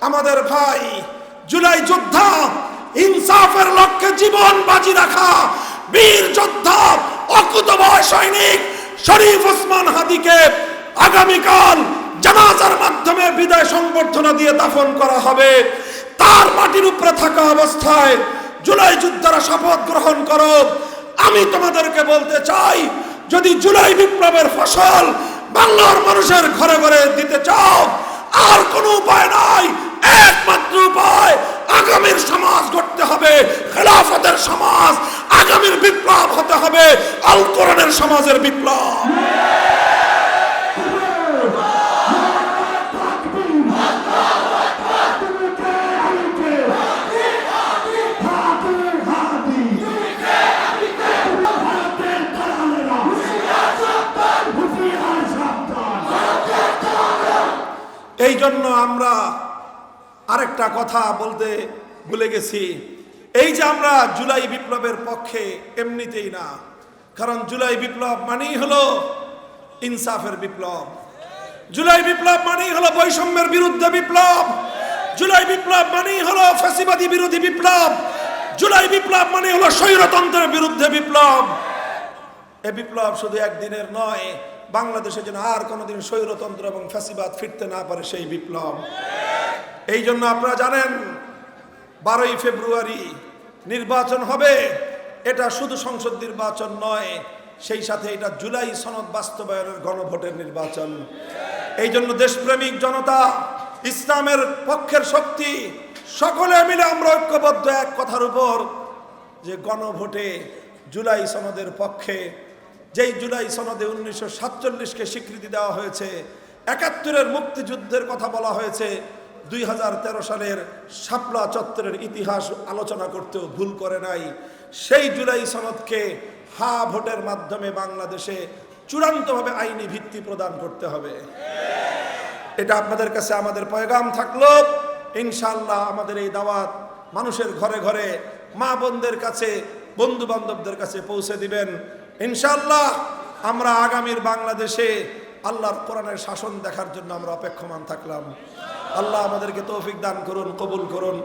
আমাদের ভাই জুলাই যোদ্ধা, ইনসাফের লক্ষ্যে জীবন বাজি রাখা বীর যোদ্ধা অকুতোভয় সৈনিক শরীফ ওসমান হাদিকে আগামীকাল জানাজার মাধ্যমে বিদায় সংবর্ধনা দিয়ে দাফন করা হবে। তার মাটির উপরে থাকা অবস্থায় জুলাই যোদ্ধারা শপথ গ্রহণ করো। আমি তোমাদেরকে বলতে চাই, যদি জুলাই বিপ্লবের ফসল বাংলার মানুষের ঘরে ঘরে দিতে চাও, আর কোনো উপায় নাই, একমাত্র উপায় আগামীর সমাজ গড়তে হবে, খেলাফতের সমাজ। আগামীর বিপ্লব হতে হবে আল কোরআনের সমাজের বিপ্লব। এই জন্য আমরা আরেকটা কথা বলতে ভুলে গেছি, এই যে আমরা জুলাই বিপ্লবের পক্ষে এমনিতেই না, কারণ জুলাই বিপ্লব মানেই হলো ইনসাফের বিপ্লব, জুলাই বিপ্লব মানেই হলো বৈষম্যের বিরুদ্ধে বিপ্লব, জুলাই বিপ্লব মানেই হলো ফ্যাসিবাদী বিরোধী বিপ্লব, জুলাই বিপ্লব মানে হলো স্বৈরতন্ত্রের বিরুদ্ধে বিপ্লব। এই বিপ্লব শুধু একদিনের নয়, বাংলাদেশে যেন আর কোনোদিন স্বৈরতন্ত্র এবং ফ্যাসিবাদ ফিরতে না পারে সেই বিপ্লব। এই জন্য আপনারা জানেন 12ই ফেব্রুয়ারি নির্বাচন হবে। এটা শুধু সংসদ নির্বাচন নয়, সেই সাথে এটা জুলাই সনদ বাস্তবায়নের গণভোটের নির্বাচন। এই জন্য দেশপ্রেমিক জনতা, ইসলামের পক্ষের শক্তি সকলে মিলে আমরা ঐক্যবদ্ধ এক কথার উপর, যে গণভোটে জুলাই সনদের পক্ষে, যেই জুলাই সনদে 1947কে স্বীকৃতি দেওয়া হয়েছে, 71-এর মুক্তিযুদ্ধের কথা বলা হয়েছে, 2013 সালের শাপলা চত্বরের ইতিহাস আলোচনা করতেও ভুল করে নাই। সেই জুলাই সনদকে হা ভোটের মাধ্যমে বাংলাদেশে চূড়ান্তভাবে আইনি ভিত্তি প্রদান করতে হবে। এটা আপনাদের কাছে আমাদের পয়গাম থাকলো। ইনশাআল্লাহ আমাদের এই দাওয়াত মানুষের ঘরে ঘরে, মা বোনদের কাছে, বন্ধু বান্ধবদের কাছে পৌঁছে দিবেন। ইনশাআল্লাহ আমরা আগামীর বাংলাদেশে আল্লাহর কোরআনের শাসন দেখার জন্য আমরা অপেক্ষমান থাকলাম। আল্লাহ আমাদেরকে তৌফিক দান করুন, কবুল করুন।